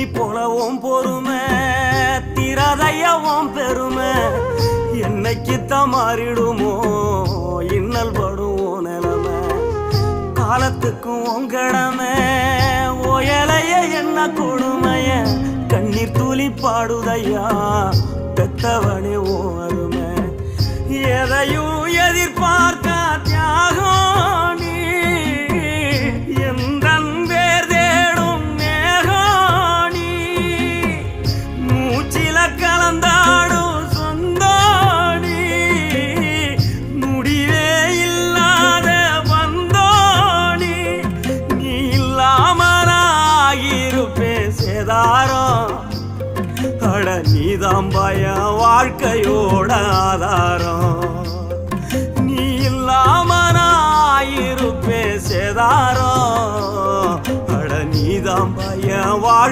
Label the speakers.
Speaker 1: பூமி போலவும் பொறுமை திரதையவும் பெருமை என்னைக்குத்தான் மாறிடுமோ இன்னல் படுவோம் நிலைமை காலத்துக்கும் உங்கடமை ஓயலைய என்ன கொடுமைய கண்ணீர் துளி பாடுதையா பெத்தவனே ஓருமை எதையும் எதிர்பார்க்க தியாகம் நீ எந்தன் வேர் தேடும் மேகம் நீ மூச்சில கலந்தாடும் சொந்தோடி முடிவே இல்லாத வந்தோடி நீ இல்லாமலாகிருப்பே சேதாரம் அட நீதான் பயம் வாழ்க்கையோட ஆதாரம் நீ இல்லாம நான் இருப்பே சேதாரம் அட நீதான் பயம் வாழ்க்கை